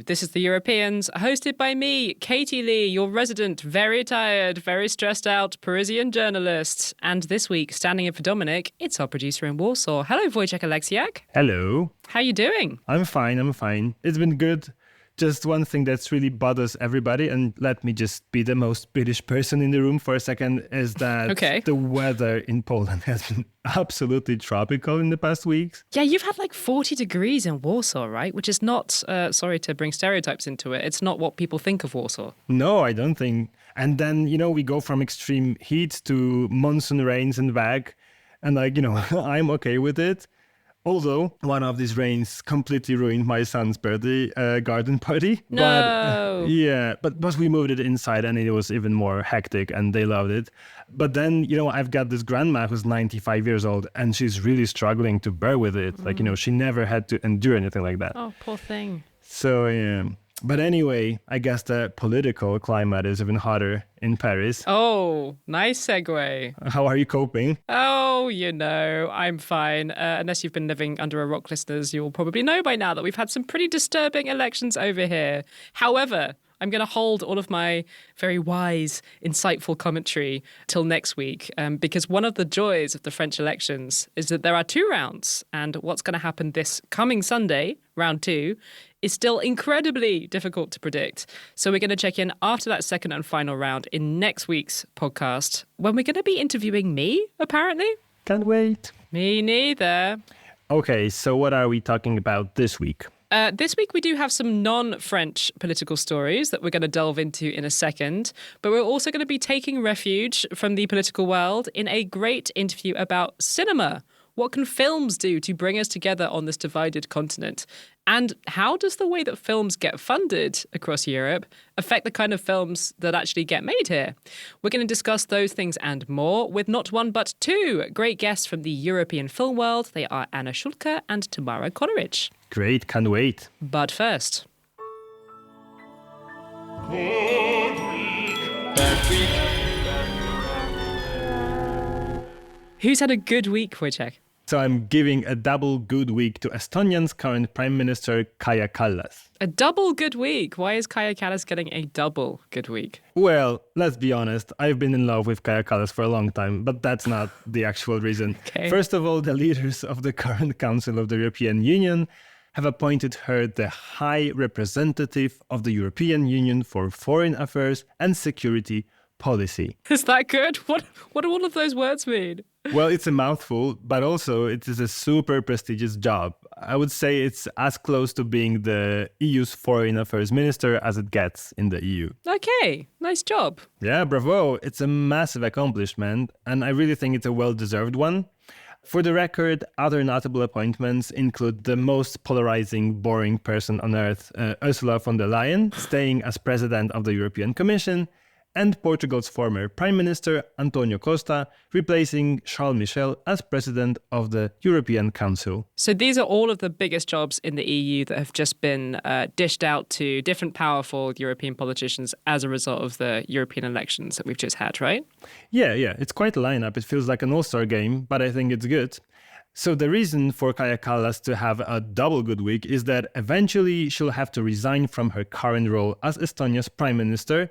This is The Europeans, hosted by me, Katy Lee, your resident, very tired, very stressed out Parisian journalist. And this week, standing in for Dominic, it's our producer in Warsaw. Hello, Wojciech Oleksiak. Hello. How you doing? I'm fine. It's been good. Just one thing that's really bothers everybody, and let me just be the most British person in the room for a second, is that the weather in Poland has been absolutely tropical in the past weeks. Yeah, you've had like 40 degrees in Warsaw, right? Which is not, sorry to bring stereotypes into it, it's not what people think of Warsaw. No, I don't think. And then, we go from extreme heat to monsoon rains and back. And I'm okay with it. Although one of these rains completely ruined my son's birthday garden party. No. But we moved it inside and it was even more hectic and they loved it. But then, I've got this grandma who's 95 years old and she's really struggling to bear with it. She never had to endure anything like that. Oh, poor thing. So, yeah. But anyway, I guess the political climate is even hotter in Paris. Oh, nice segue. How are you coping? Oh, I'm fine. Unless you've been living under a rock, listeners, you'll probably know by now that we've had some pretty disturbing elections over here. However, I'm going to hold all of my very wise, insightful commentary till next week, because one of the joys of the French elections is that there are 2 rounds, and what's going to happen this coming Sunday, round 2, is still incredibly difficult to predict. So we're going to check in after that second and final round in next week's podcast, when we're going to be interviewing me, apparently. Can't wait. Me neither. Okay, so what are we talking about this week? This week we do have some non-French political stories that we're going to delve into in a second, but we're also going to be taking refuge from the political world in a great interview about cinema. What can films do to bring us together on this divided continent? And how does the way that films get funded across Europe affect the kind of films that actually get made here? We're going to discuss those things and more with not one but 2 great guests from the European film world. They are Anna Schulke and Tamara Konorich. Great, can't wait. But first... Who's had a good week, Wojciech? So I'm giving a double good week to Estonia's current Prime Minister, Kaja Kallas. A double good week? Why is Kaja Kallas getting a double good week? Well, let's be honest. I've been in love with Kaja Kallas for a long time, but that's not the actual reason. Okay. First of all, the leaders of the current Council of the European Union have appointed her the High Representative of the European Union for Foreign Affairs and Security Policy. Is that good? What do all of those words mean? Well, it's a mouthful, but also it is a super prestigious job. I would say it's as close to being the EU's foreign affairs minister as it gets in the EU. Okay, nice job. Yeah, bravo. It's a massive accomplishment, and I really think it's a well-deserved one. For the record, other notable appointments include the most polarizing, boring person on earth, Ursula von der Leyen, staying as president of the European Commission, and Portugal's former Prime Minister, António Costa, replacing Charles Michel as President of the European Council. So these are all of the biggest jobs in the EU that have just been dished out to different powerful European politicians as a result of the European elections that we've just had, right? Yeah, it's quite a lineup. It feels like an all-star game, but I think it's good. So the reason for Kaja Kallas to have a double good week is that eventually she'll have to resign from her current role as Estonia's Prime Minister,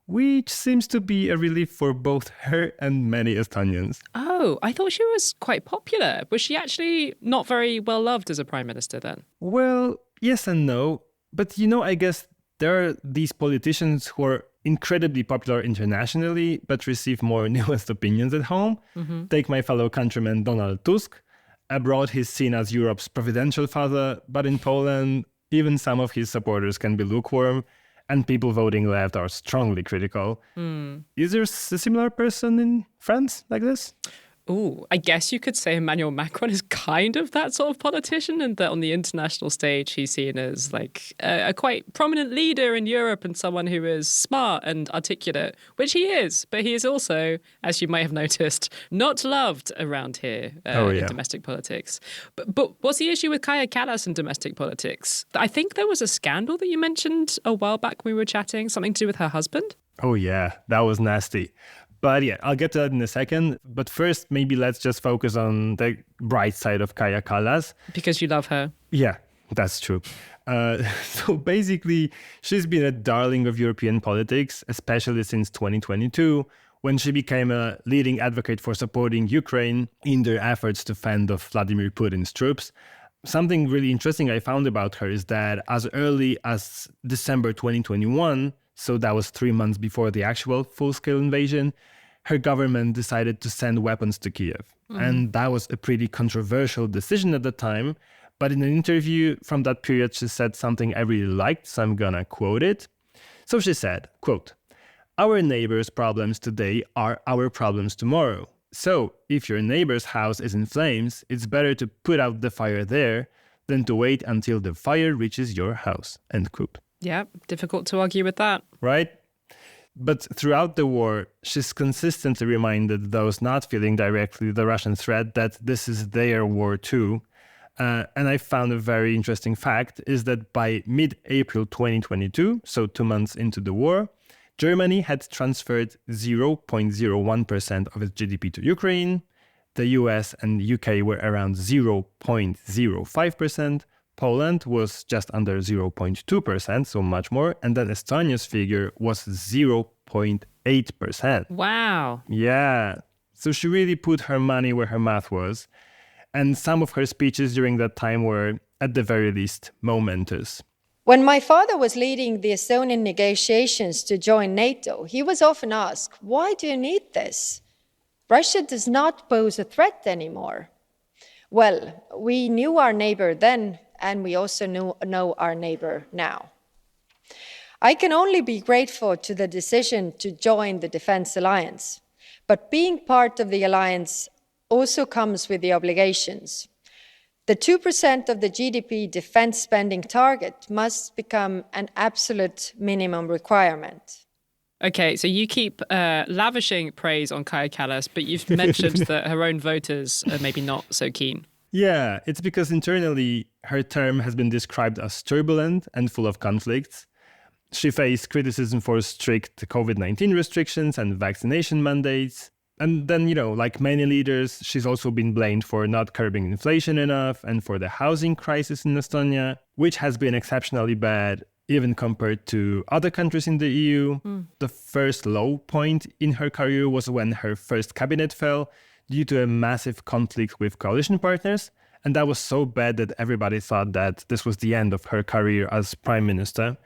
which seems to be a relief for both her and many Estonians. Oh, I thought she was quite popular. Was she actually not very well loved as a prime minister then? Well, yes and no. But I guess there are these politicians who are incredibly popular internationally, but receive more nuanced opinions at home. Mm-hmm. Take my fellow countryman Donald Tusk. Abroad, he's seen as Europe's providential father, but in Poland, even some of his supporters can be lukewarm. And people voting left are strongly critical. Is there a similar person in France like this? Ooh, I guess you could say Emmanuel Macron is kind of that sort of politician, and that on the international stage he's seen as like a quite prominent leader in Europe and someone who is smart and articulate, which he is. But he is also, as you might have noticed, not loved around here in domestic politics. But what's the issue with Kaja Kallas in domestic politics? I think there was a scandal that you mentioned a while back when we were chatting, something to do with her husband. Oh yeah, that was nasty. But yeah, I'll get to that in a second. But first, maybe let's just focus on the bright side of Kaja Kallas. Because you love her. Yeah, That's true. So basically, she's been a darling of European politics, especially since 2022, when she became a leading advocate for supporting Ukraine in their efforts to fend off Vladimir Putin's troops. Something really interesting I found about her is that as early as December 2021, so that was 3 months before the actual full-scale invasion, her government decided to send weapons to Kiev. And that was a pretty controversial decision at the time. But in an interview from that period, she said something I really liked, so I'm gonna quote it. So she said, quote, "Our neighbors' problems today are our problems tomorrow. So if your neighbor's house is in flames, it's better to put out the fire there than to wait until the fire reaches your house." End quote. Yeah, difficult to argue with that. Right? But throughout the war, she's consistently reminded those not feeling directly the Russian threat that this is their war too. And I found a very interesting fact is that by mid-April 2022, so 2 months into the war, Germany had transferred 0.01% of its GDP to Ukraine. The US and UK were around 0.05%. Poland was just under 0.2%, so much more. And then Estonia's figure was 0.8%. Wow. Yeah. So she really put her money where her mouth was. And some of her speeches during that time were, at the very least, momentous. When my father was leading the Estonian negotiations to join NATO, he was often asked, "Why do you need this? Russia does not pose a threat anymore." Well, we knew our neighbor then, and we also know our neighbor now. I can only be grateful to the decision to join the Defense Alliance, but being part of the alliance also comes with the obligations. The 2% of the GDP defense spending target must become an absolute minimum requirement. Okay, so you keep lavishing praise on Kaja Kallas, but you've mentioned that her own voters are maybe not so keen. Yeah, it's because internally her term has been described as turbulent and full of conflicts. She faced criticism for strict COVID-19 restrictions and vaccination mandates. And then, like many leaders, she's also been blamed for not curbing inflation enough and for the housing crisis in Estonia, which has been exceptionally bad, even compared to other countries in the EU. The first low point in her career was when her first cabinet fell due to a massive conflict with coalition partners. And that was so bad that everybody thought that this was the end of her career as prime minister.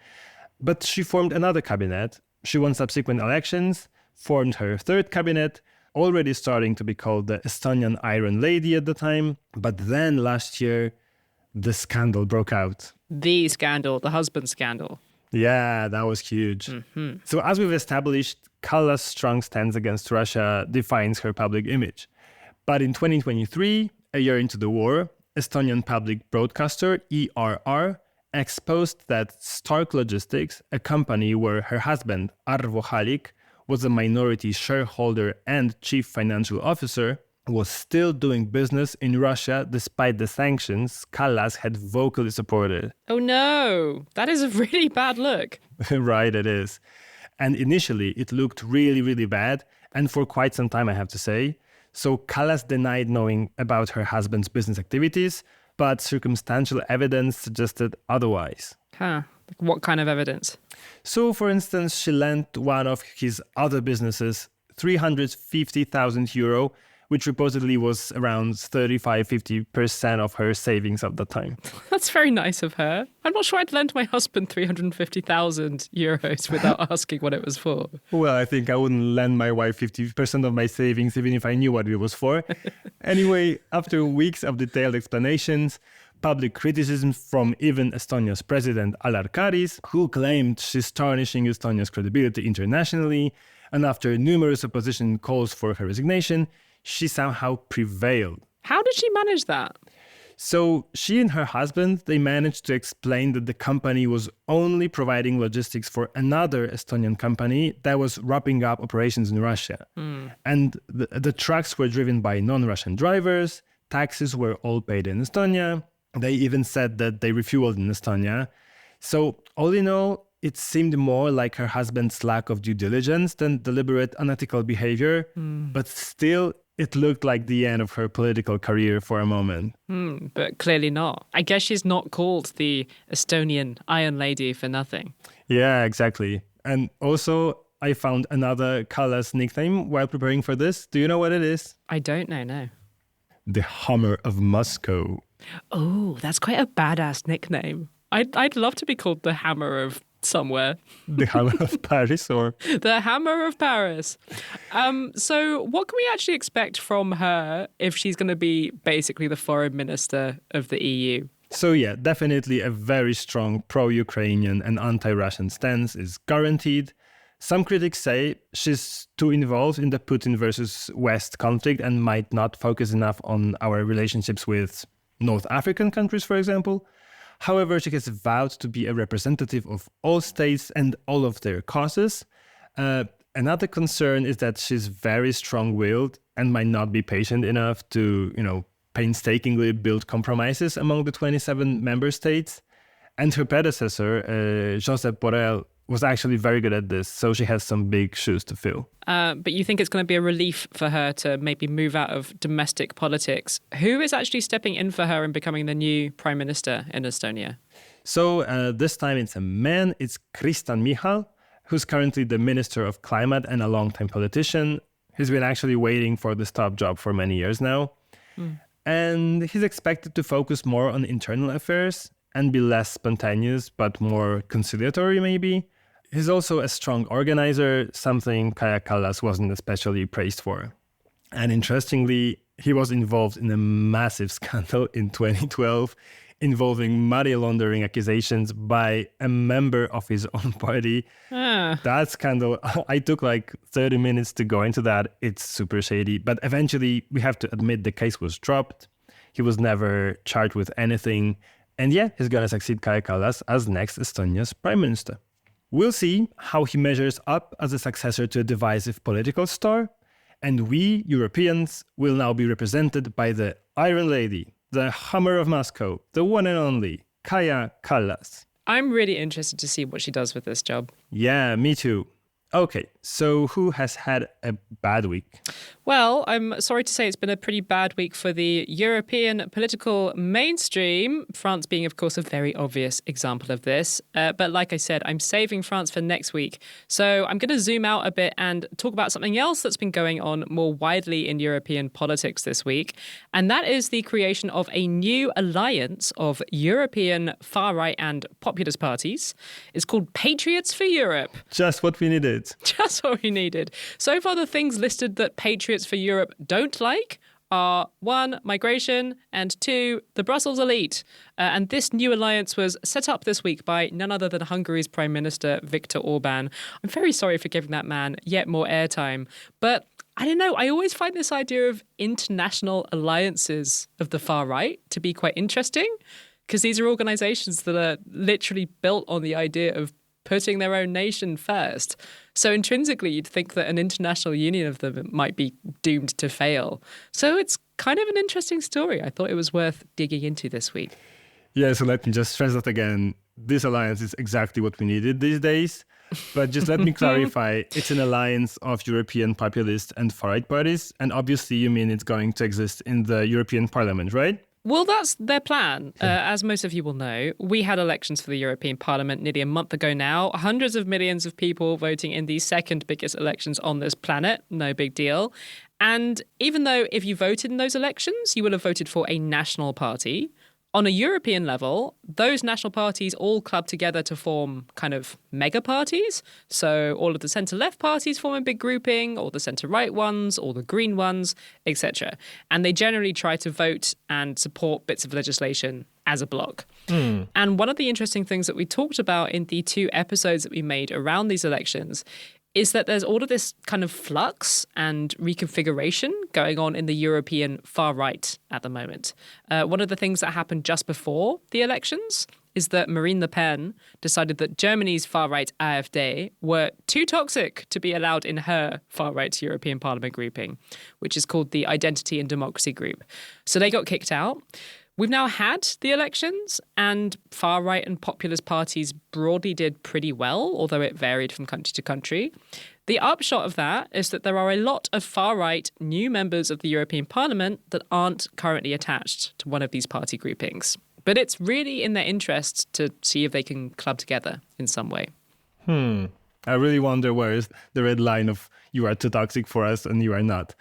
But she formed another cabinet. She won subsequent elections, formed her third cabinet, already starting to be called the Estonian Iron Lady at the time. But then last year, the scandal broke out. The scandal, the husband scandal. Yeah, that was huge. So as we've established, Kallas' strong stance against Russia defines her public image. But in 2023, a year into the war, Estonian public broadcaster ERR exposed that Stark Logistics, a company where her husband, Arvo Halik, was a minority shareholder and chief financial officer, was still doing business in Russia despite the sanctions Kallas had vocally supported. Oh no, that is a really bad look. Right, it is. And initially, it looked really, really bad, and for quite some time, I have to say. So Kallas denied knowing about her husband's business activities, but circumstantial evidence suggested otherwise. Huh. What kind of evidence? So, for instance, she lent one of his other businesses 350,000 euro, which reportedly was around 35-50% of her savings at the time. That's very nice of her. I'm not sure I'd lend my husband 350,000 euros without asking what it was for. Well, I think I wouldn't lend my wife 50% of my savings even if I knew what it was for. Anyway, after weeks of detailed explanations, public criticism from even Estonia's president Alar Karis, who claimed she's tarnishing Estonia's credibility internationally, and after numerous opposition calls for her resignation, she somehow prevailed. How did she manage that? So she and her husband, they managed to explain that the company was only providing logistics for another Estonian company that was wrapping up operations in Russia. And the trucks were driven by non-Russian drivers, taxes were all paid in Estonia. They even said that they refueled in Estonia. So all in all, it seemed more like her husband's lack of due diligence than deliberate unethical behavior. But still, it looked like the end of her political career for a moment. But clearly not. I guess she's not called the Estonian Iron Lady for nothing. Yeah, exactly. And also, I found another Kallas nickname while preparing for this. Do you know what it is? I don't know, no. The Hammer of Moscow. Oh, that's quite a badass nickname. I'd love to be called the Hammer of somewhere. The Hammer of Paris, or... The Hammer of Paris. So what can we actually expect from her if she's going to be basically the foreign minister of the EU? So yeah, definitely a very strong pro-Ukrainian and anti-Russian stance is guaranteed. Some critics say she's too involved in the Putin versus West conflict and might not focus enough on our relationships with North African countries, for example. However, she has vowed to be a representative of all states and all of their causes. Another concern is that she's very strong-willed and might not be patient enough to, painstakingly build compromises among the 27 member states. And her predecessor, Josep Borrell, was actually very good at this, so she has some big shoes to fill. But you think it's going to be a relief for her to maybe move out of domestic politics. Who is actually stepping in for her and becoming the new prime minister in Estonia? So this time it's a man, it's Kristen Michal, who's currently the Minister of Climate and a longtime politician. He's been actually waiting for this top job for many years now. And he's expected to focus more on internal affairs and be less spontaneous, but more conciliatory maybe. He's also a strong organizer, something Kaja Kallas wasn't especially praised for. And interestingly, he was involved in a massive scandal in 2012 involving money laundering accusations by a member of his own party. That scandal, I took like 30 minutes to go into that. It's super shady. But eventually, we have to admit the case was dropped. He was never charged with anything. And yeah, he's gonna succeed Kaja Kallas as next Estonia's prime minister. We'll see how he measures up as a successor to a divisive political star. And we, Europeans, will now be represented by the Iron Lady, the Hammer of Moscow, the one and only Kaja Kallas. I'm really interested to see what she does with this job. Yeah, me too. Okay, so who has had a bad week? Well, I'm sorry to say it's been a pretty bad week for the European political mainstream, France being, of course, a very obvious example of this. But like I said, I'm saving France for next week. So I'm going to zoom out a bit and talk about something else that's been going on more widely in European politics this week. And that is the creation of a new alliance of European far-right and populist parties. It's called Patriots for Europe. Just what we needed. Just what we needed. So far, the things listed that Patriots for Europe don't like are 1, migration, and 2, the Brussels elite. And this new alliance was set up this week by none other than Hungary's Prime Minister, Viktor Orban. I'm very sorry for giving that man yet more airtime. But I don't know, I always find this idea of international alliances of the far right to be quite interesting, because these are organizations that are literally built on the idea of putting their own nation first. So intrinsically, you'd think that an international union of them might be doomed to fail. So it's kind of an interesting story. I thought it was worth digging into this week. Yeah, so let me just stress that again. This alliance is exactly what we needed these days. But just let me clarify. It's an alliance of European populist and far-right parties. And obviously, you mean it's going to exist in the European Parliament, right? Well, that's their plan. As most of you will know, we had elections for the European Parliament nearly a month ago now. Hundreds of millions of people voting in the second biggest elections on this planet. No big deal. And even though if you voted in those elections, you will have voted for a national party, on a European level, those national parties all club together to form kind of mega parties. So all of the centre-left parties form a big grouping, or the centre-right ones, or the green ones, etc. And they generally try to vote and support bits of legislation as a bloc. And one of the interesting things that we talked about in the 2 episodes that we made around these elections is that there's all of this kind of flux and reconfiguration going on in the European far right at the moment. One of the things that happened just before the elections is that Marine Le Pen decided that Germany's far-right AfD were too toxic to be allowed in her far-right European Parliament grouping, which is called the Identity and Democracy Group. So they got kicked out. We've now had the elections, and far-right and populist parties broadly did pretty well, although it varied from country to country. The upshot of that is that there are a lot of far-right new members of the European Parliament that aren't currently attached to one of these party groupings. But it's really in their interest to see if they can club together in some way. I really wonder where is the red line of you are too toxic for us and you are not.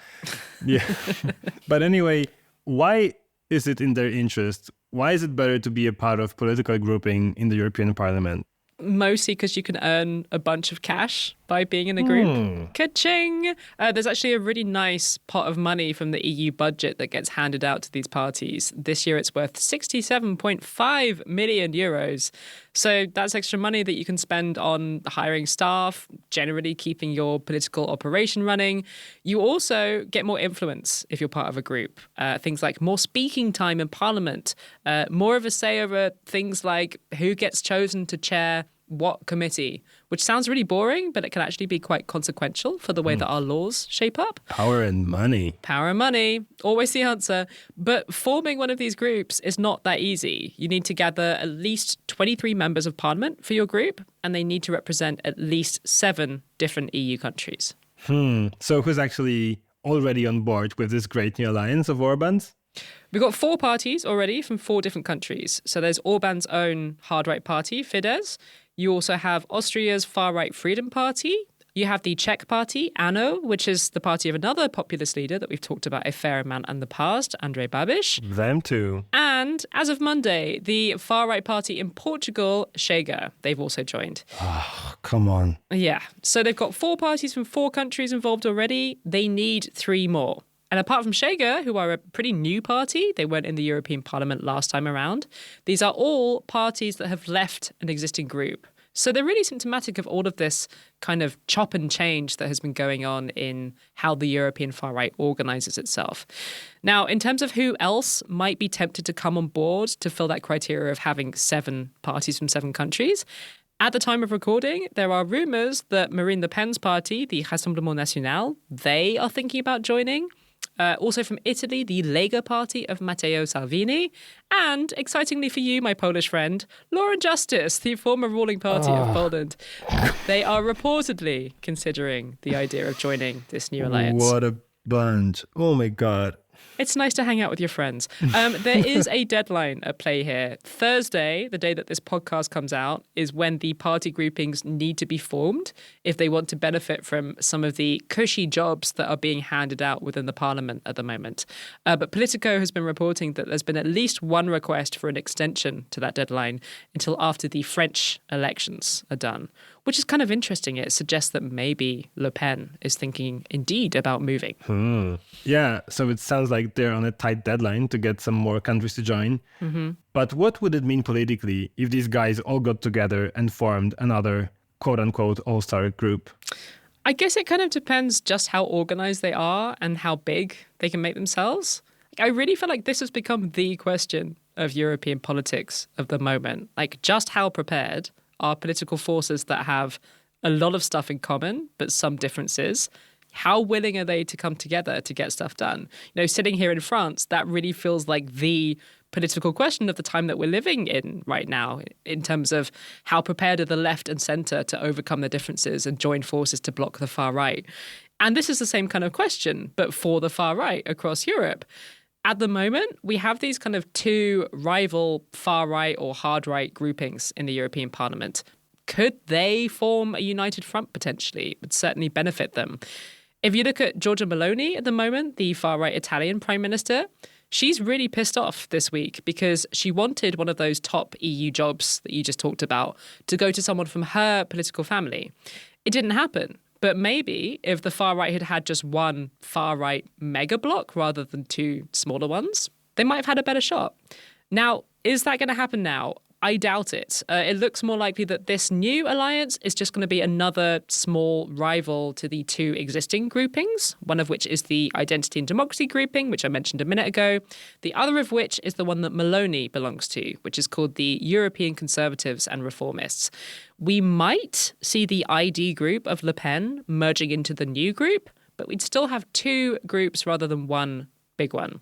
Yeah. But anyway, why is it in their interest? Why is it better to be a part of political grouping in the European Parliament? Mostly because you can earn a bunch of cash by being in a group. Ka-ching! There's actually a really nice pot of money from the EU budget that gets handed out to these parties. This year it's worth 67.5 million euros. So that's extra money that you can spend on hiring staff, generally keeping your political operation running. You also get more influence if you're part of a group. Things like more speaking time in Parliament, more of a say over things like who gets chosen to chair what committee, which sounds really boring, but it can actually be quite consequential for the way that our laws shape up. Power and money. Power and money, always the answer. But forming one of these groups is not that easy. You need to gather at least 23 members of parliament for your group, and they need to represent at least 7 different EU countries. So who's actually already on board with this great new alliance of Orbán's? We've got 4 parties already from 4 different countries. So there's Orbán's own hard-right party, Fidesz. You also have Austria's far-right Freedom Party. You have the Czech party, ANO, which is the party of another populist leader that we've talked about a fair amount in the past, Andrej Babiš. Them too. And as of Monday, the far-right party in Portugal, Chega. They've also joined. Oh, come on. Yeah. So they've got 4 parties from 4 countries involved already. They need 3 more. And apart from Chega, who are a pretty new party, they weren't in the European Parliament last time around, these are all parties that have left an existing group. So they're really symptomatic of all of this kind of chop and change that has been going on in how the European far-right organises itself. Now, in terms of who else might be tempted to come on board to fill that criteria of having 7 parties from 7 countries, at the time of recording, there are rumours that Marine Le Pen's party, the Rassemblement National, they are thinking about joining. Also from Italy, the Lega party of Matteo Salvini. And, excitingly for you, my Polish friend, Law and Justice, the former ruling party of Poland. They are reportedly considering the idea of joining this new alliance. What a bunch. Oh my God. It's nice to hang out with your friends. There is a deadline at play here. Thursday, the day that this podcast comes out, is when the party groupings need to be formed if they want to benefit from some of the cushy jobs that are being handed out within the parliament at the moment. But Politico has been reporting that there's been at least one request for an extension to that deadline until after the French elections are done, which is kind of interesting. It suggests that maybe Le Pen is thinking indeed about moving. Yeah, so it sounds like they're on a tight deadline to get some more countries to join. But what would it mean politically if these guys all got together and formed another quote-unquote all-star group? I guess it kind of depends just how organized they are and how big they can make themselves. I really feel like this has become the question of European politics of the moment. Like, just how prepared are political forces that have a lot of stuff in common, but some differences? How willing are they to come together to get stuff done? You know, sitting here in France, that really feels like the political question of the time that we're living in right now, in terms of how prepared are the left and centre to overcome their differences and join forces to block the far right. And this is the same kind of question, but for the far right across Europe. At the moment, we have these kind of 2 rival far right or hard right groupings in the European Parliament. Could they form a united front potentially? It would certainly benefit them. If you look at Giorgia Meloni at the moment, the far-right Italian Prime Minister, she's really pissed off this week because she wanted one of those top EU jobs that you just talked about to go to someone from her political family. It didn't happen. But maybe if the far-right had had just one far-right mega block rather than 2 smaller ones, they might have had a better shot. Now, is that going to happen now? I doubt it. It looks more likely that this new alliance is just going to be another small rival to the 2 existing groupings, one of which is the Identity and Democracy grouping, which I mentioned a minute ago, the other of which is the one that Meloni belongs to, which is called the European Conservatives and Reformists. We might see the ID group of Le Pen merging into the new group, but we'd still have 2 groups rather than one big one.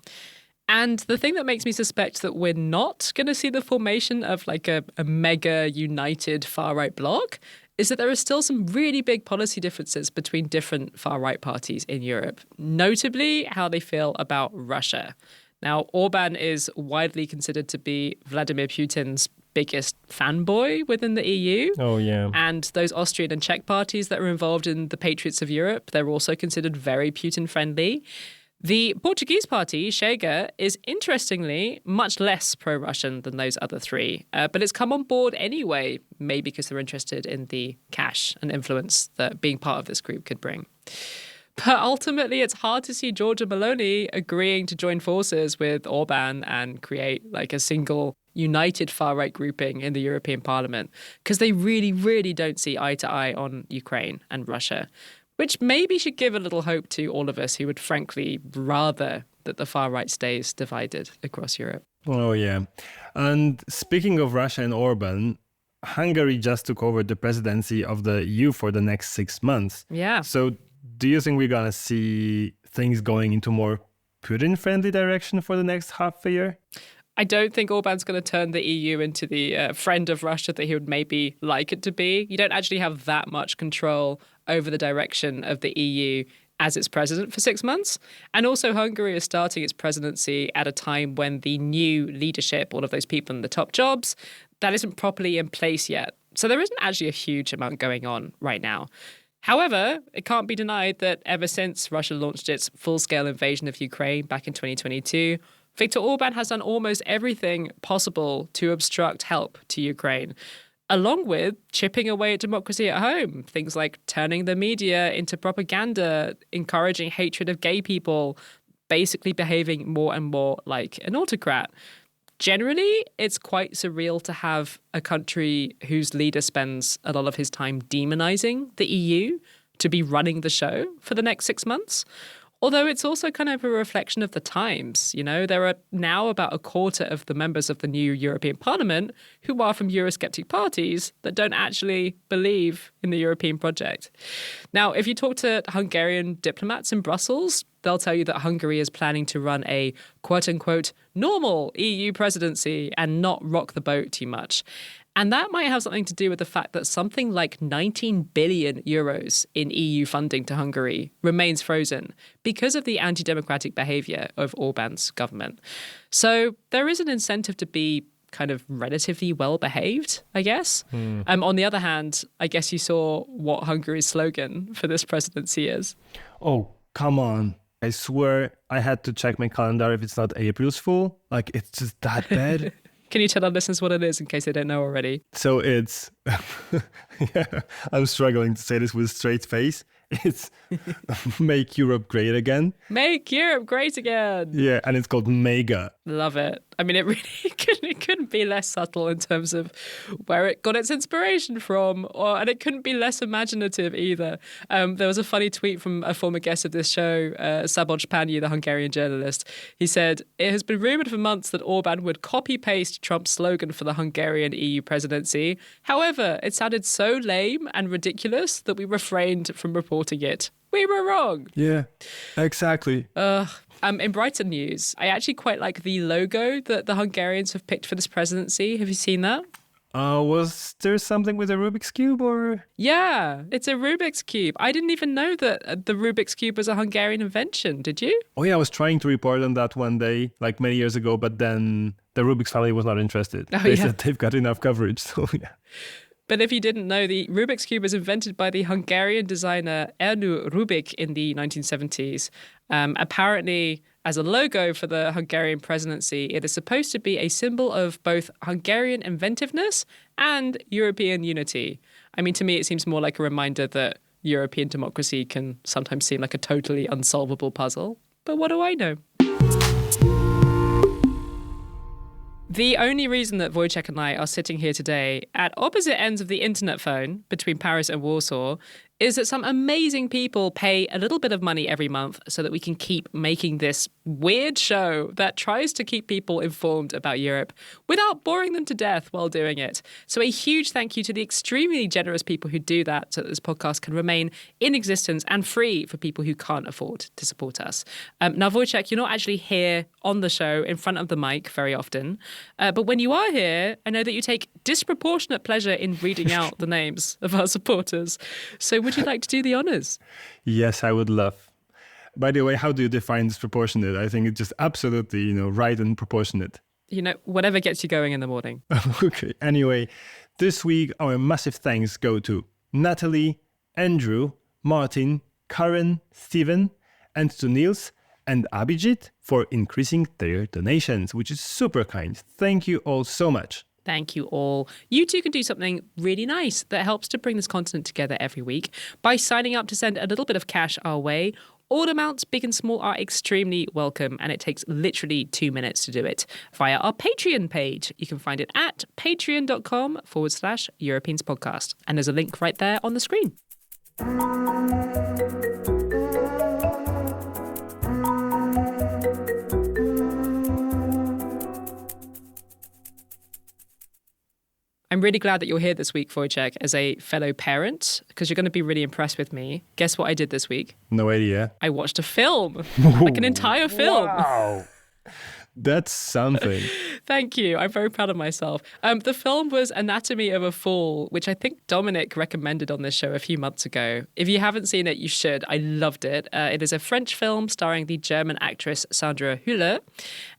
And the thing that makes me suspect that we're not going to see the formation of like a mega united far-right bloc is that there are still some really big policy differences between different far-right parties in Europe, notably how they feel about Russia. Now, Orban is widely considered to be Vladimir Putin's biggest fanboy within the EU. Oh, yeah. And those Austrian and Czech parties that are involved in the Patriots of Europe, they're also considered very Putin-friendly. The Portuguese party, Chega, is interestingly much less pro-Russian than those other three, but it's come on board anyway, maybe because they're interested in the cash and influence that being part of this group could bring. But ultimately, it's hard to see Giorgia Meloni agreeing to join forces with Orban and create like a single united far-right grouping in the European Parliament, because they really, really don't see eye to eye on Ukraine and Russia, which maybe should give a little hope to all of us who would frankly rather that the far-right stays divided across Europe. Oh, yeah. And speaking of Russia and Orban, Hungary just took over the presidency of the EU for the next 6 months. Yeah. So do you think we're going to see things going into more Putin-friendly direction for the next half a year? I don't think Orban's going to turn the EU into the friend of Russia that he would maybe like it to be. You don't actually have that much control over the direction of the EU as its president for 6 months. And also Hungary is starting its presidency at a time when the new leadership, all of those people in the top jobs, that isn't properly in place yet. So there isn't actually a huge amount going on right now. However, it can't be denied that ever since Russia launched its full-scale invasion of Ukraine back in 2022, Viktor Orban has done almost everything possible to obstruct help to Ukraine, along with chipping away at democracy at home. Things like turning the media into propaganda, encouraging hatred of gay people, basically behaving more and more like an autocrat. Generally, it's quite surreal to have a country whose leader spends a lot of his time demonizing the EU to be running the show for the next 6 months. Although it's also kind of a reflection of the times. You know, there are now about a quarter of the members of the new European Parliament who are from Eurosceptic parties that don't actually believe in the European project. Now, if you talk to Hungarian diplomats in Brussels, they'll tell you that Hungary is planning to run a quote-unquote normal EU presidency and not rock the boat too much. And that might have something to do with the fact that something like 19 billion euros in EU funding to Hungary remains frozen because of the anti-democratic behaviour of Orban's government. So there is an incentive to be kind of relatively well-behaved, I guess. On the other hand, I guess you saw what Hungary's slogan for this presidency is. Oh, come on. I swear I had to check my calendar if it's not April's Fool. Like, it's just that bad. Can you tell our listeners what it is in case they don't know already? So it's, yeah, I'm struggling to say this with a straight face. It's Make Europe Great Again. Make Europe Great Again. Yeah, and it's called Mega. Love it. I mean, it really couldn't be less subtle in terms of where it got its inspiration from, and it couldn't be less imaginative either. There was a funny tweet from a former guest of this show, Szabolcs Pányi, the Hungarian journalist. He said, "It has been rumoured for months that Orban would copy-paste Trump's slogan for the Hungarian EU presidency. However, it sounded so lame and ridiculous that we refrained from reporting it. We were wrong." Yeah, exactly. In Brighton news, I actually quite like the logo that the Hungarians have picked for this presidency. Have you seen that? Was there something with a Rubik's Cube or? Yeah, it's a Rubik's Cube. I didn't even know that the Rubik's Cube was a Hungarian invention. Did you? Oh yeah, I was trying to report on that one day, like many years ago, but then the Rubik's family was not interested. They said they've got enough coverage, so yeah. But if you didn't know, the Rubik's Cube was invented by the Hungarian designer Ernő Rubik in the 1970s. Apparently, as a logo for the Hungarian presidency, it is supposed to be a symbol of both Hungarian inventiveness and European unity. I mean, to me, it seems more like a reminder that European democracy can sometimes seem like a totally unsolvable puzzle. But what do I know? The only reason that Wojciech and I are sitting here today at opposite ends of the internet phone between Paris and Warsaw is that some amazing people pay a little bit of money every month so that we can keep making this weird show that tries to keep people informed about Europe without boring them to death while doing it. So a huge thank you to the extremely generous people who do that so that this podcast can remain in existence and free for people who can't afford to support us. Now, Wojciech, you're not actually here on the show in front of the mic very often, but when you are here, I know that you take disproportionate pleasure in reading out the names of our supporters. So would you like to do the honours? Yes, I would love. By the way, how do you define disproportionate? I think it's just absolutely, right and proportionate. Whatever gets you going in the morning. Okay. Anyway, this week, our massive thanks go to Natalie, Andrew, Martin, Karen, Stephen, and to Niels and Abhijit for increasing their donations, which is super kind. Thank you all so much. Thank you all. You too can do something really nice that helps to bring this continent together every week by signing up to send a little bit of cash our way. All amounts, big and small, are extremely welcome, and it takes literally 2 minutes to do it via our Patreon page. You can find it at patreon.com/Europeans podcast. And there's a link right there on the screen. I'm really glad that you're here this week, Wojciech, as a fellow parent, because you're going to be really impressed with me. Guess what I did this week? No idea. I watched a film, like an entire film. Wow. That's something. Thank you. I'm very proud of myself. The film was Anatomy of a Fall, which I think Dominic recommended on this show a few months ago. If you haven't seen it, you should. I loved it. It is a French film starring the German actress Sandra Hüller.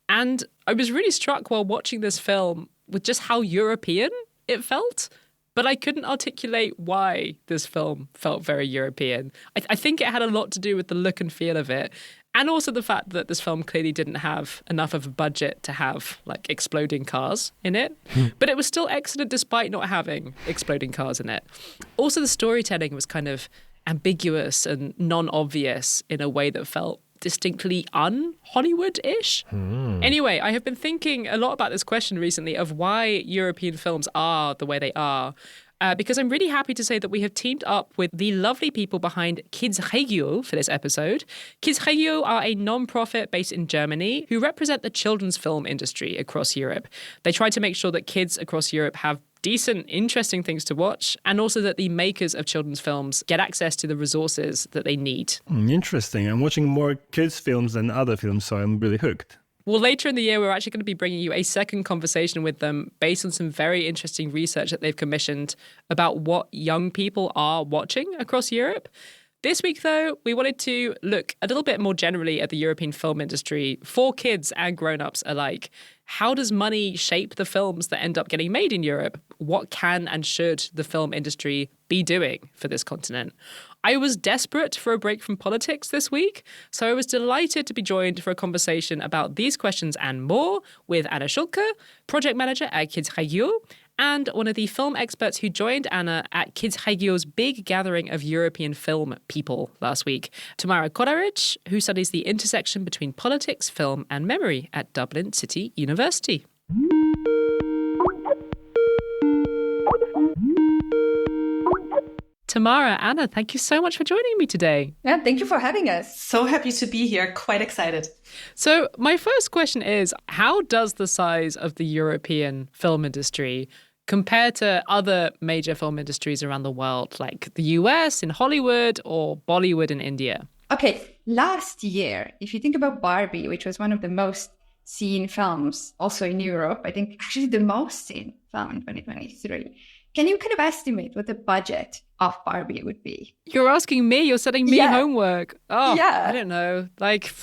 And I was really struck while watching this film with just how European it felt, but I couldn't articulate why this film felt very European. I think it had a lot to do with the look and feel of it, and also the fact that this film clearly didn't have enough of a budget to have like exploding cars in it, but it was still excellent despite not having exploding cars in it. Also, the storytelling was kind of ambiguous and non-obvious in a way that felt distinctly un-Hollywood-ish. Anyway, I have been thinking a lot about this question recently of why European films are the way they are, because I'm really happy to say that we have teamed up with the lovely people behind Kids Regio for this episode. Kids Regio are a non-profit based in Germany who represent the children's film industry across Europe. They try to make sure that kids across Europe have decent, interesting things to watch, and also that the makers of children's films get access to the resources that they need. Interesting. I'm watching more kids' films than other films, so I'm really hooked. Well, later in the year, we're actually going to be bringing you a second conversation with them based on some very interesting research that they've commissioned about what young people are watching across Europe. This week, though, we wanted to look a little bit more generally at the European film industry for kids and grown-ups alike. How does money shape the films that end up getting made in Europe? What can and should the film industry be doing for this continent? I was desperate for a break from politics this week, so I was delighted to be joined for a conversation about these questions and more with Anna Schulke, project manager at Kids Regio, and one of the film experts who joined Anna at Kids Regio's big gathering of European film people last week, Tamara Kodaric, who studies the intersection between politics, film and memory at Dublin City University. Tamara, Anna, thank you so much for joining me today. Yeah, thank you for having us. So happy to be here. Quite excited. So my first question is, how does the size of the European film industry compare to other major film industries around the world, like the US in Hollywood or Bollywood in India? Okay, last year, if you think about Barbie, which was one of the most seen films also in Europe, I think actually the most seen film in 2023. Can you kind of estimate what the budget of Barbie would be? You're asking me, you're setting me homework. Oh, yeah. I don't know, like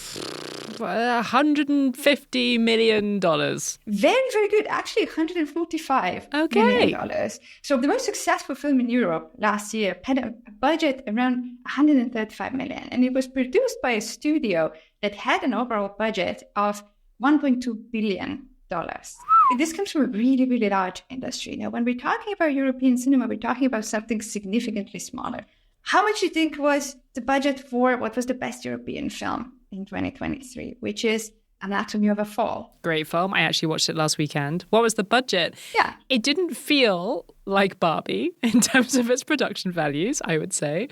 $150 million. Very, very good. Actually, $145 million. So the most successful film in Europe last year had a budget around $135 million. And it was produced by a studio that had an overall budget of $1.2 billion. This comes from a really, really large industry. Now, when we're talking about European cinema, we're talking about something significantly smaller. How much do you think was the budget for what was the best European film in 2023, which is Anatomy of a Fall. Great film. I actually watched it last weekend. What was the budget? Yeah. It didn't feel like Barbie in terms of its production values, I would say.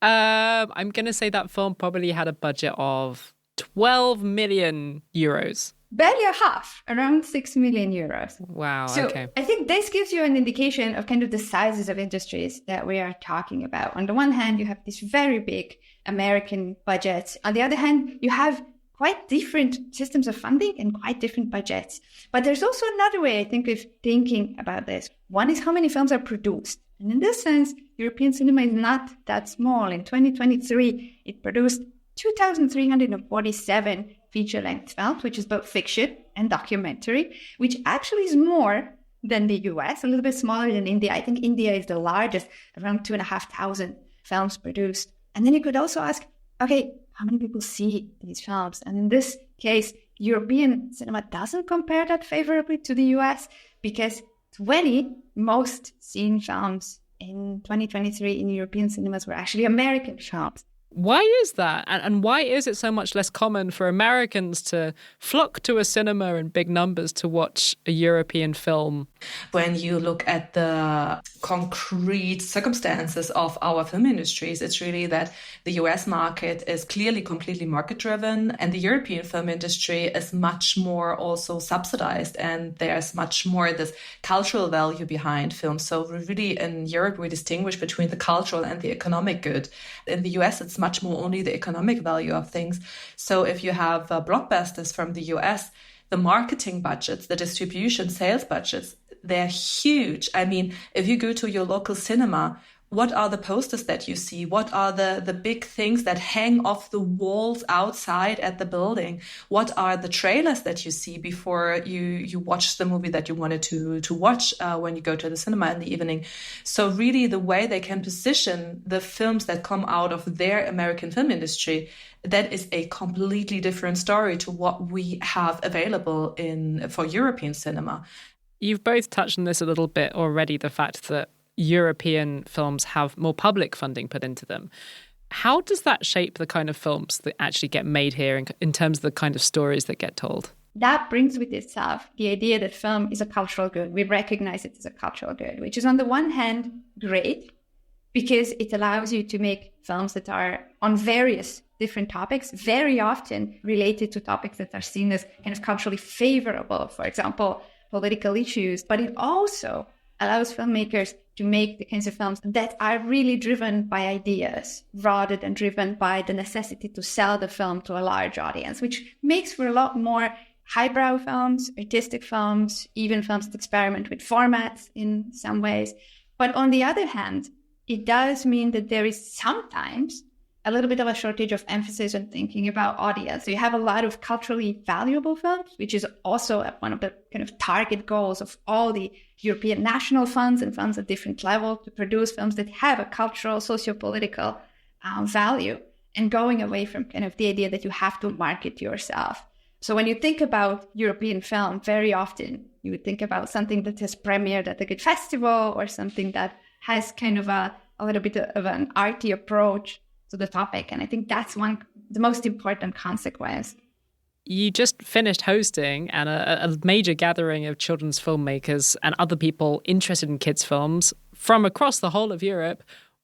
I'm going to say that film probably had a budget of 12 million euros. Barely a half, around 6 million euros. Wow, so okay. I think this gives you an indication of kind of the sizes of industries that we are talking about. On the one hand, you have these very big American budgets. On the other hand, you have quite different systems of funding and quite different budgets. But there's also another way, I think, of thinking about this. One is how many films are produced. And in this sense, European cinema is not that small. In 2023, it produced 2,347 feature-length films, which is both fiction and documentary, which actually is more than the US, a little bit smaller than India. I think India is the largest, around 2,500 films produced. And then you could also ask, okay, how many people see these films? And in this case, European cinema doesn't compare that favorably to the US because 20 most seen films in 2023 in European cinemas were actually American films. Why is that? And why is it so much less common for Americans to flock to a cinema in big numbers to watch a European film? When you look at the concrete circumstances of our film industries, it's really that the US market is clearly completely market driven, and the European film industry is much more also subsidized, and there's much more this cultural value behind films. So really in Europe, we distinguish between the cultural and the economic good. In the US, it's much more only the economic value of things. So if you have blockbusters from the US, the marketing budgets, the distribution sales budgets, they're huge. I mean, if you go to your local cinema, what are the posters that you see? What are the big things that hang off the walls outside at the building? What are the trailers that you see before you watch the movie that you wanted to watch when you go to the cinema in the evening? So really the way they can position the films that come out of their American film industry, that is a completely different story to what we have available for European cinema. You've both touched on this a little bit already, the fact that European films have more public funding put into them. How does that shape the kind of films that actually get made here in terms of the kind of stories that get told? That brings with itself the idea that film is a cultural good. We recognize it as a cultural good, which is on the one hand great because it allows you to make films that are on various different topics, very often related to topics that are seen as kind of culturally favorable, for example, political issues. But it also allows filmmakers to make the kinds of films that are really driven by ideas rather than driven by the necessity to sell the film to a large audience, which makes for a lot more highbrow films, artistic films, even films that experiment with formats in some ways. But on the other hand, it does mean that there is sometimes a little bit of a shortage of emphasis on thinking about audience. So you have a lot of culturally valuable films, which is also one of the kind of target goals of all the European national funds and funds at different levels to produce films that have a cultural, socio-political value, and going away from kind of the idea that you have to market yourself. So when you think about European film, very often you would think about something that has premiered at a good festival or something that has kind of a little bit of an arty approach to the topic. And I think that's the most important consequence. You just finished hosting a major gathering of children's filmmakers and other people interested in kids' films from across the whole of Europe.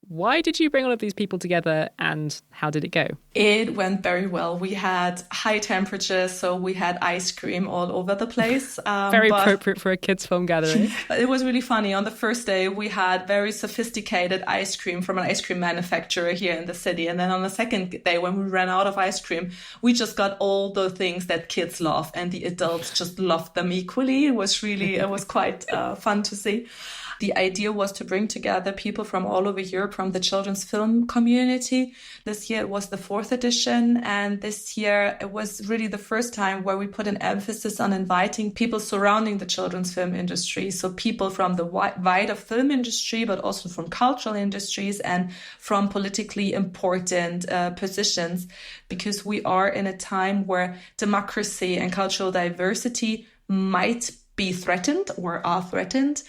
Why did you bring all of these people together and how did it go? It went very well. We had high temperatures, so we had ice cream all over the place. Very appropriate for a kids' film gathering. It was really funny. On the first day, we had very sophisticated ice cream from an ice cream manufacturer here in the city. And then on the second day, when we ran out of ice cream, we just got all the things that kids love, and the adults just loved them equally. It was quite fun to see. The idea was to bring together people from all over Europe, from the children's film community. This year it was the 4th edition, and this year it was really the first time where we put an emphasis on inviting people surrounding the children's film industry. So people from the wider film industry, but also from cultural industries and from politically important positions, because we are in a time where democracy and cultural diversity might be threatened or are threatened.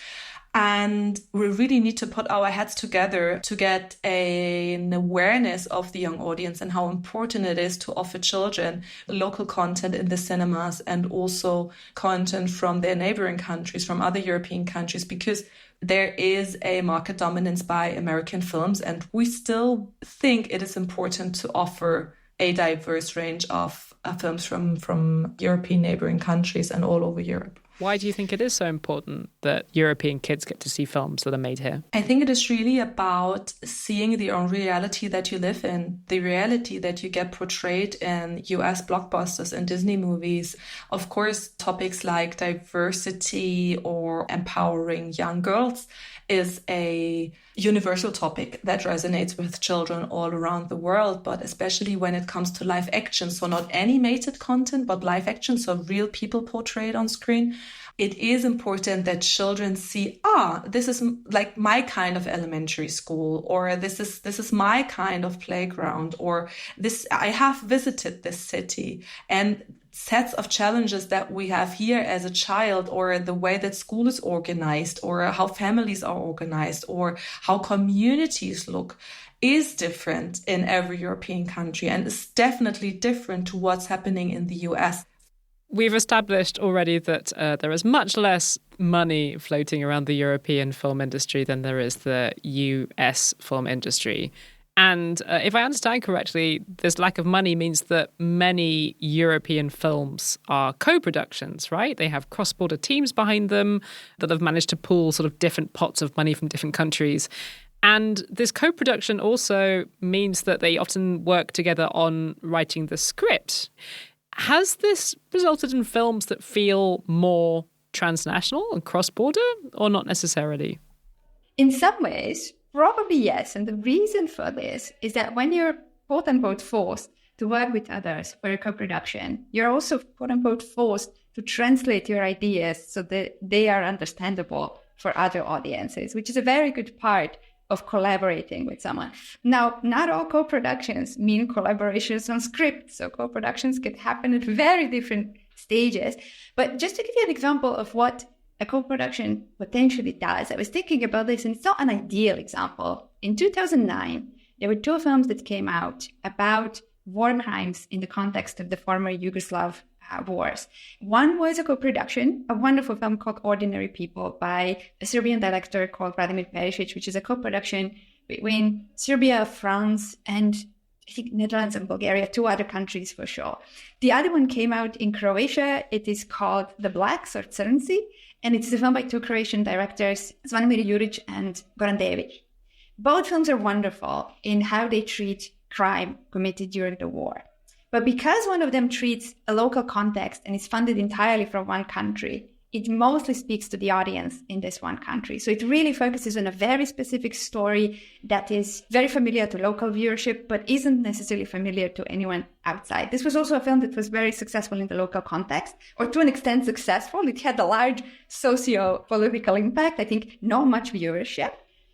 And we really need to put our heads together to get an awareness of the young audience and how important it is to offer children local content in the cinemas and also content from their neighboring countries, from other European countries, because there is a market dominance by American films. And we still think it is important to offer a diverse range of films from European neighboring countries and all over Europe. Why do you think it is so important that European kids get to see films that are made here? I think it is really about seeing the own reality that you live in, the reality that you get portrayed in US blockbusters and Disney movies. Of course, topics like diversity or empowering young girls is a universal topic that resonates with children all around the world, but especially when it comes to live action. So not animated content, but live action, so real people portrayed on screen. It is important that children see, this is like my kind of elementary school, or this is my kind of playground, or this, I have visited this city. And sets of challenges that we have here as a child, or the way that school is organized, or how families are organized, or how communities look, is different in every European country and is definitely different to what's happening in the US. We've established already that there is much less money floating around the European film industry than there is the US film industry. And if I understand correctly, this lack of money means that many European films are co-productions, right? They have cross-border teams behind them that have managed to pool sort of different pots of money from different countries. And this co-production also means that they often work together on writing the script. Has this resulted in films that feel more transnational and cross-border, or not necessarily? In some ways, probably yes. And the reason for this is that when you're quote-unquote forced to work with others for a co-production, you're also quote-unquote forced to translate your ideas so that they are understandable for other audiences, which is a very good part of collaborating with someone. Now, not all co-productions mean collaborations on script. So co-productions can happen at very different stages. But just to give you an example of what a co-production potentially does, I was thinking about this, and it's not an ideal example. In 2009, there were two films that came out about war crimes in the context of the former Yugoslav wars. One was a co-production, a wonderful film called Ordinary People by a Serbian director called Vladimir Perišić, which is a co-production between Serbia, France, and I think Netherlands and Bulgaria, two other countries for sure. The other one came out in Croatia. It is called The Blacks or Crnci, and it's a film by two Croatian directors, Zvonimir Juric and Goran Dević. Both films are wonderful in how they treat crime committed during the war. But because one of them treats a local context and is funded entirely from one country, it mostly speaks to the audience in this one country. So it really focuses on a very specific story that is very familiar to local viewership, but isn't necessarily familiar to anyone outside. This was also a film that was very successful in the local context, or to an extent successful. It had a large socio-political impact, I think not much viewership,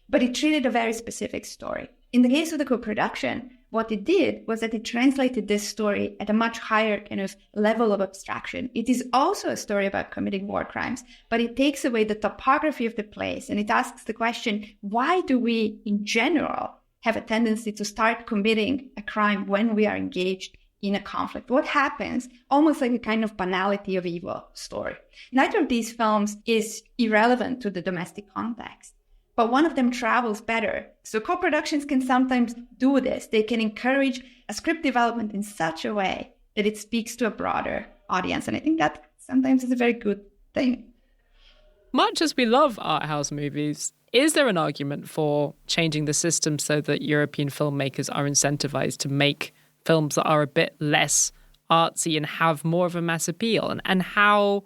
but it treated a very specific story. In the case of the co-production, what it did was that it translated this story at a much higher kind of level of abstraction. It is also a story about committing war crimes, but it takes away the topography of the place, and it asks the question, why do we in general have a tendency to start committing a crime when we are engaged in a conflict? What happens? Almost like a kind of banality of evil story. Neither of these films is irrelevant to the domestic context, but one of them travels better. So co-productions can sometimes do this. They can encourage a script development in such a way that it speaks to a broader audience. And I think that sometimes is a very good thing. Much as we love art house movies, is there an argument for changing the system so that European filmmakers are incentivized to make films that are a bit less artsy and have more of a mass appeal? And how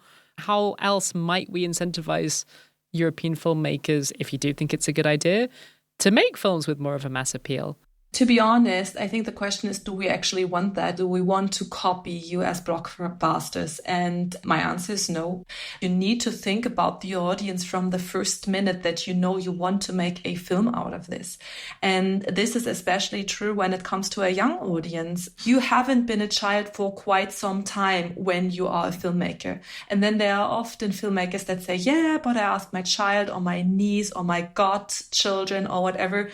else might we incentivize European filmmakers, if you do think it's a good idea, to make films with more of a mass appeal? To be honest, I think the question is, do we actually want that? Do we want to copy US blockbusters? And my answer is no. You need to think about the audience from the first minute that you know you want to make a film out of this. And this is especially true when it comes to a young audience. You haven't been a child for quite some time when you are a filmmaker. And then there are often filmmakers that say, yeah, but I asked my child or my niece or my godchildren or whatever.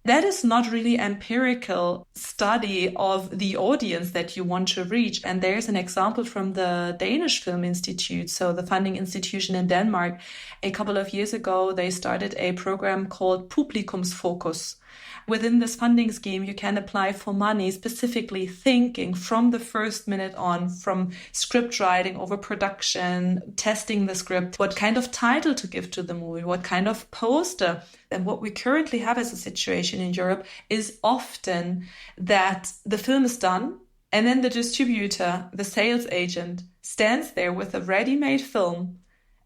That is not really empirical study of the audience that you want to reach. And there's an example from the Danish Film Institute, so the funding institution in Denmark. A couple of years ago, they started a program called Publikumsfokus. Within this funding scheme, you can apply for money specifically thinking from the first minute on, from script writing over production, testing the script, what kind of title to give to the movie, what kind of poster. And what we currently have as a situation in Europe is often that the film is done and then the distributor, the sales agent, stands there with a ready-made film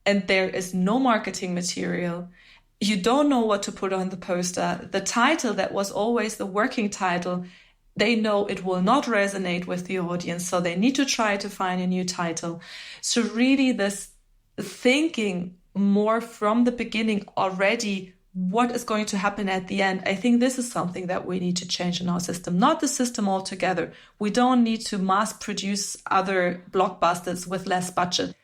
and there is no marketing material. You don't know what to put on the poster. The title that was always the working title, they know it will not resonate with the audience, so they need to try to find a new title. So really this thinking more from the beginning already, what is going to happen at the end, I think this is something that we need to change in our system, not the system altogether. We don't need to mass produce other blockbusters with less budget.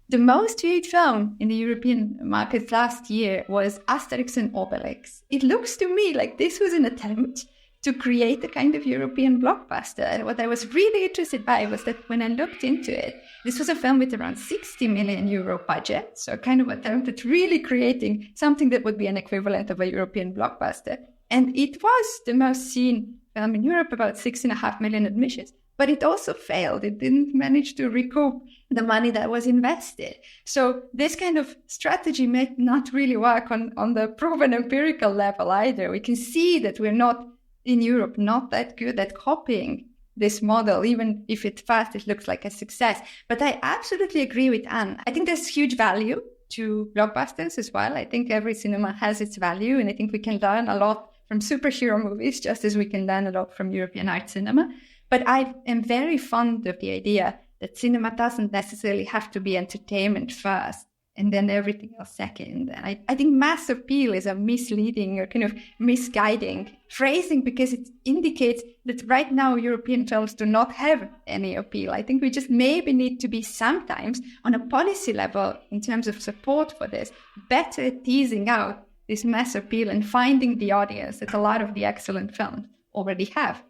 The most viewed film in the European market last year was Asterix and Obelix. It looks to me like this was an attempt to create a kind of European blockbuster. And what I was really interested by was that when I looked into it, this was a film with around 60 million euro budget. So a kind of attempt at really creating something that would be an equivalent of a European blockbuster. And it was the most seen film in Europe, about 6.5 million admissions. But it also failed. It didn't manage to recoup the money that was invested. So this kind of strategy may not really work on the proven empirical level either. We can see that we're not, in Europe, not that good at copying this model, even if at first it looks like a success. But I absolutely agree with Anne. I think there's huge value to blockbusters as well. I think every cinema has its value, and I think we can learn a lot from superhero movies, just as we can learn a lot from European art cinema. But I am very fond of the idea that cinema doesn't necessarily have to be entertainment first and then everything else second. And I think mass appeal is a misleading or kind of misguiding phrasing because it indicates that right now European films do not have any appeal. I think we just maybe need to be sometimes on a policy level in terms of support for this, better at teasing out this mass appeal and finding the audience that a lot of the excellent films already have.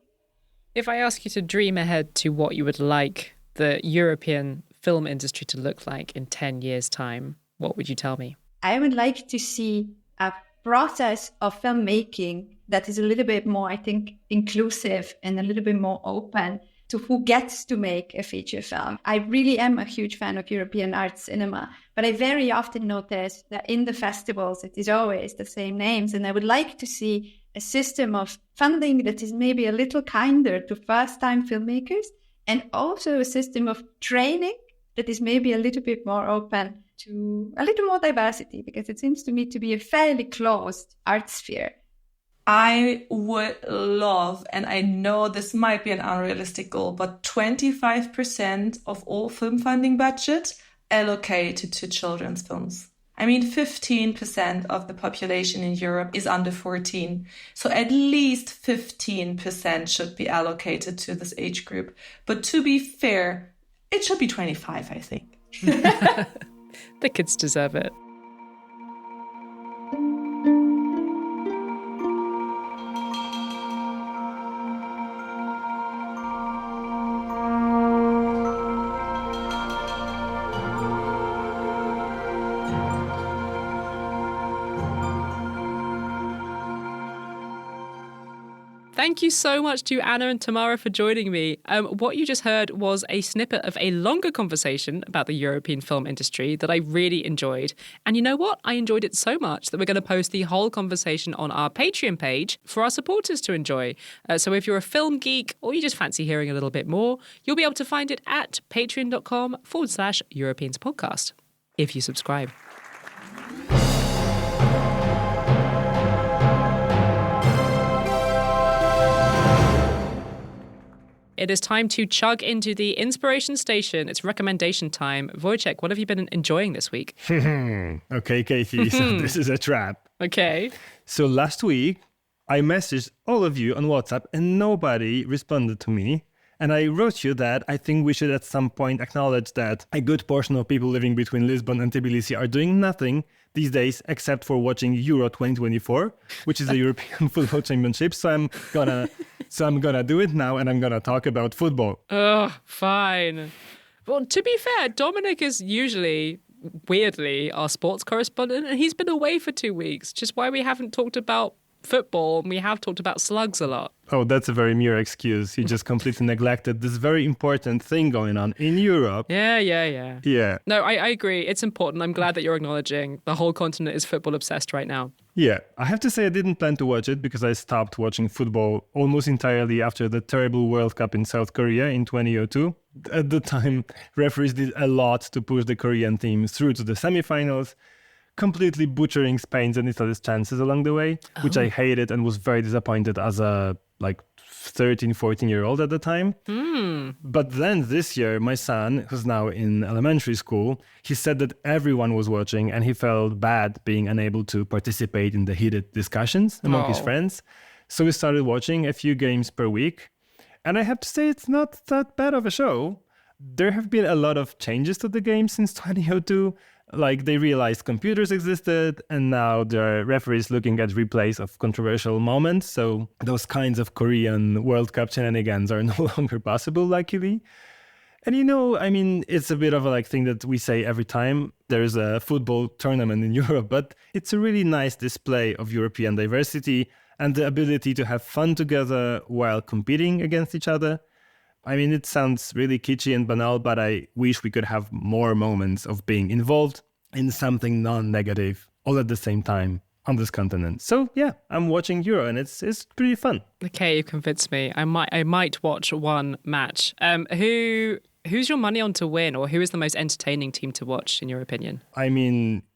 If I ask you to dream ahead to what you would like the European film industry to look like in 10 years' time, what would you tell me? I would like to see a process of filmmaking that is a little bit more, I think, inclusive and a little bit more open to who gets to make a feature film. I really am a huge fan of European art cinema, but I very often notice that in the festivals, it is always the same names. And I would like to see a system of funding that is maybe a little kinder to first-time filmmakers, and also a system of training that is maybe a little bit more open to a little more diversity, because it seems to me to be a fairly closed art sphere. I would love, and I know this might be an unrealistic goal, but 25% of all film funding budget allocated to children's films. I mean, 15% of the population in Europe is under 14. So at least 15% should be allocated to this age group. But to be fair, it should be 25, I think. The kids deserve it. Thank you so much to Anna and Tamara for joining me. What you just heard was a snippet of a longer conversation about the European film industry that I really enjoyed. And you know what? I enjoyed it so much that we're going to post the whole conversation on our Patreon page for our supporters to enjoy. So if you're a film geek or you just fancy hearing a little bit more, you'll be able to find it at patreon.com/Europeans podcast if you subscribe. It is time to chug into the inspiration station. It's recommendation time. Wojciech, what have you been enjoying this week? Okay, Katy, so this is a trap. Okay. So last week, I messaged all of you on WhatsApp and nobody responded to me. And I wrote you that I think we should at some point acknowledge that a good portion of people living between Lisbon and Tbilisi are doing nothing these days except for watching Euro 2024, which is the European Football Championship. So I'm gonna do it now, and I'm gonna talk about football. Ugh, fine. Well, to be fair, Dominic is usually, weirdly, our sports correspondent, and he's been away for 2 weeks, which is why we haven't talked about football, and we have talked about slugs a lot. Oh, that's a very mere excuse. You just completely neglected this very important thing going on in Europe. Yeah. Yeah. No, I agree. It's important. I'm glad that you're acknowledging the whole continent is football obsessed right now. Yeah. I have to say I didn't plan to watch it because I stopped watching football almost entirely after the terrible World Cup in South Korea in 2002. At the time, referees did a lot to push the Korean team through to the semifinals, completely butchering Spain's and Italy's chances along the way, which I hated and was very disappointed as a 13, 14-year-old at the time. But then this year, my son, who's now in elementary school, he said that everyone was watching and he felt bad being unable to participate in the heated discussions among his friends. So we started watching a few games per week. And I have to say, it's not that bad of a show. There have been a lot of changes to the game since 2002. Like, they realized computers existed, and now there are referees looking at replays of controversial moments. So those kinds of Korean World Cup shenanigans are no longer possible, luckily. And it's a bit of a thing that we say every time there's a football tournament in Europe, but it's a really nice display of European diversity and the ability to have fun together while competing against each other. It sounds really kitschy and banal, but I wish we could have more moments of being involved in something non-negative all at the same time on this continent. So yeah, I'm watching Euro and it's pretty fun. Okay, you convinced me. I might watch one match. Who's your money on to win, or who is the most entertaining team to watch in your opinion?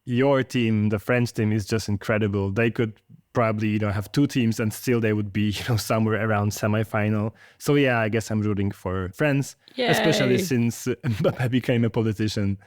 Your team, the French team, is just incredible. They could probably have two teams and still they would be somewhere around semi-final. So yeah, I guess I'm rooting for France. Yay. Especially since Mbappé became a politician.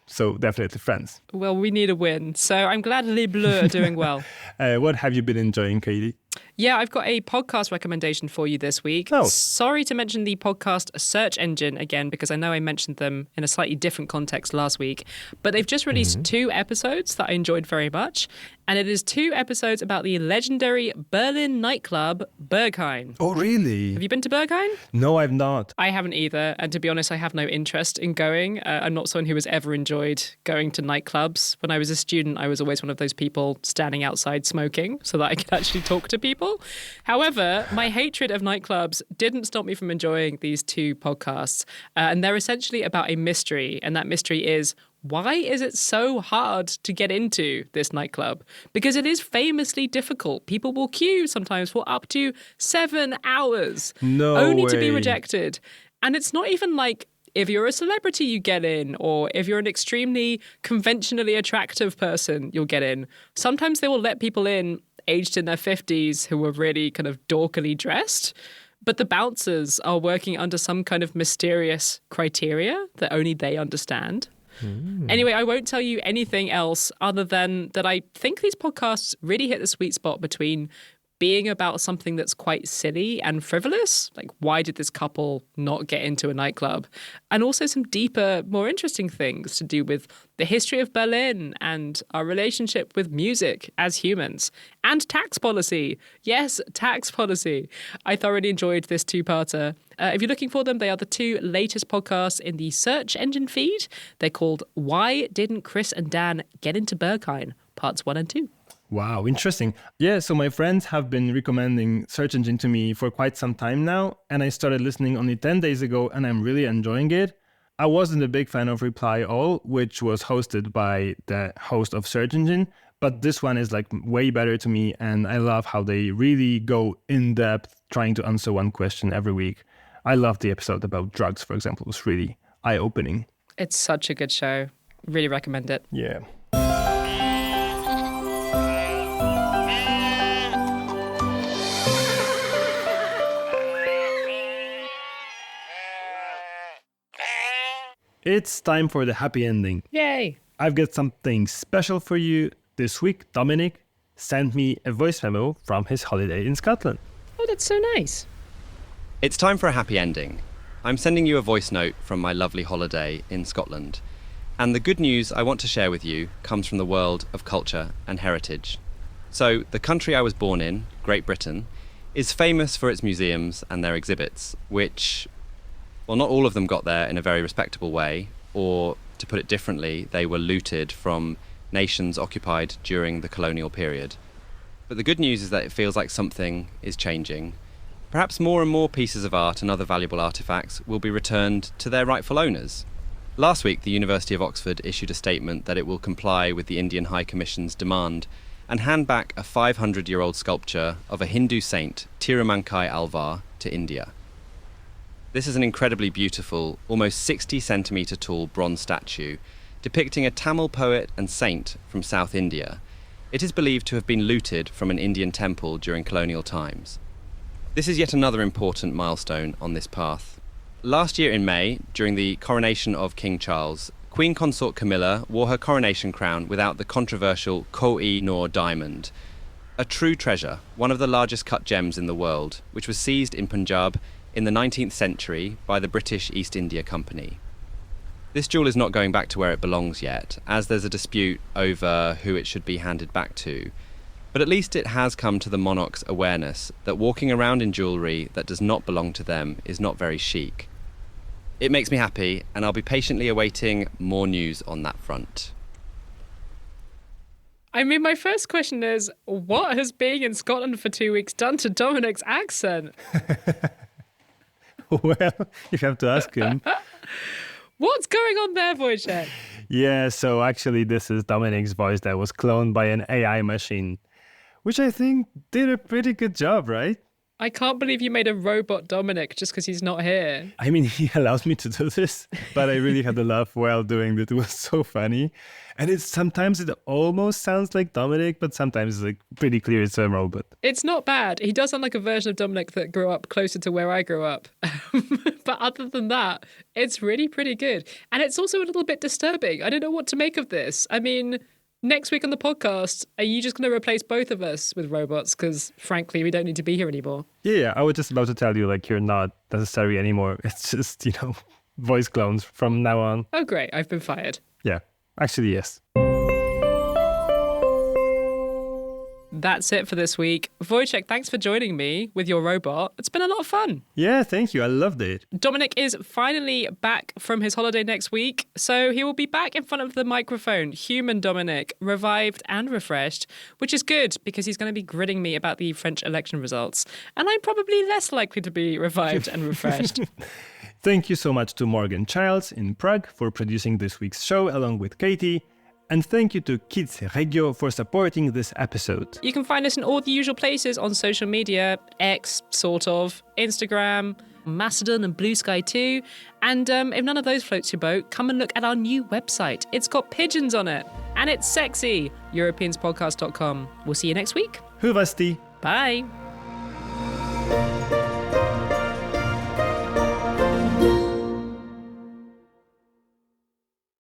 So definitely France. Well, we need a win, so I'm glad Les Bleus are doing well. What have you been enjoying, Katy? Yeah, I've got a podcast recommendation for you this week. Oh. Sorry to mention the podcast search engine again, because I know I mentioned them in a slightly different context last week. But they've just released 2 episodes that I enjoyed very much. And it is 2 episodes about the legendary Berlin nightclub, Berghain. Oh, really? Have you been to Berghain? No, I've not. I haven't either. And to be honest, I have no interest in going. I'm not someone who has ever enjoyed going to nightclubs. When I was a student, I was always one of those people standing outside smoking so that I could actually talk to people. However, my hatred of nightclubs didn't stop me from enjoying these 2 podcasts. And they're essentially about a mystery. And that mystery is, why is it so hard to get into this nightclub? Because it is famously difficult. People will queue sometimes for up to 7 hours. No only way. To be rejected. And it's not even like if you're a celebrity, you get in, or if you're an extremely conventionally attractive person, you'll get in. Sometimes they will let people in aged in their 50s who are really kind of dorkily dressed. But the bouncers are working under some kind of mysterious criteria that only they understand. Anyway, I won't tell you anything else other than that I think these podcasts really hit the sweet spot between being about something that's quite silly and frivolous, like why did this couple not get into a nightclub? And also some deeper, more interesting things to do with the history of Berlin and our relationship with music as humans. And tax policy. Yes, tax policy. I thoroughly enjoyed this 2-parter. If you're looking for them, they are the 2 latest podcasts in the search engine feed. They're called Why Didn't Chris and Dan Get Into Berghain? Parts 1 and 2. Wow, interesting. Yeah, so my friends have been recommending Search Engine to me for quite some time now, and I started listening only 10 days ago, and I'm really enjoying it. I wasn't a big fan of Reply All, which was hosted by the host of Search Engine, but this one is way better to me, and I love how they really go in depth trying to answer one question every week. I love the episode about drugs, for example. It was really eye-opening. It's such a good show. Really recommend it. Yeah. It's time for the happy ending. Yay! I've got something special for you. This week, Dominic sent me a voice memo from his holiday in Scotland. Oh, that's so nice. It's time for a happy ending. I'm sending you a voice note from my lovely holiday in Scotland. And the good news I want to share with you comes from the world of culture and heritage. So, the country I was born in, Great Britain, is famous for its museums and their exhibits, which, well, not all of them got there in a very respectable way, or, to put it differently, they were looted from nations occupied during the colonial period. But the good news is that it feels like something is changing. Perhaps more and more pieces of art and other valuable artefacts will be returned to their rightful owners. Last week, the University of Oxford issued a statement that it will comply with the Indian High Commission's demand and hand back a 500-year-old sculpture of a Hindu saint, Tirumankai Alvar, to India. This is an incredibly beautiful, almost 60-centimetre tall bronze statue depicting a Tamil poet and saint from South India. It is believed to have been looted from an Indian temple during colonial times. This is yet another important milestone on this path. Last year in May, during the coronation of King Charles, Queen Consort Camilla wore her coronation crown without the controversial Koh-i-Noor diamond, a true treasure, one of the largest cut gems in the world, which was seized in Punjab in the 19th century by the British East India Company. This jewel is not going back to where it belongs yet, as there's a dispute over who it should be handed back to. But at least it has come to the monarch's awareness that walking around in jewellery that does not belong to them is not very chic. It makes me happy, and I'll be patiently awaiting more news on that front. I mean, my first question is, what has being in Scotland for 2 weeks done to Dominic's accent? Well, you have to ask him. What's going on there, Wojciech? Yeah, so actually this is Dominic's voice that was cloned by an AI machine, which I think did a pretty good job, right? I can't believe you made a robot Dominic just because he's not here. I mean, he allows me to do this, but I really had a laugh while doing it. It was so funny. And sometimes it almost sounds like Dominic, but sometimes it's like pretty clear it's a robot. It's not bad. He does sound like a version of Dominic that grew up closer to where I grew up. But other than that, it's really pretty good. And it's also a little bit disturbing. I don't know what to make of this. I mean, next week on the podcast, are you just going to replace both of us with robots? Because frankly, we don't need to be here anymore. Yeah, I was just about to tell you, like, you're not necessary anymore. It's just, voice clones from now on. Oh, great. I've been fired. Yeah, actually, yes. That's it for this week. Wojciech, thanks for joining me with your robot. It's been a lot of fun. Yeah, thank you. I loved it. Dominic is finally back from his holiday next week, so he will be back in front of the microphone, human Dominic, revived and refreshed, which is good because he's going to be grilling me about the French election results, and I'm probably less likely to be revived and refreshed. Thank you so much to Morgan Childs in Prague for producing this week's show along with Katy. And thank you to Kids Regio for supporting this episode. You can find us in all the usual places on social media, X, sort of, Instagram, Mastodon and Blue Sky too. And if none of those floats your boat, come and look at our new website. It's got pigeons on it. And it's sexy. Europeanspodcast.com. We'll see you next week. Hyvasti. Bye.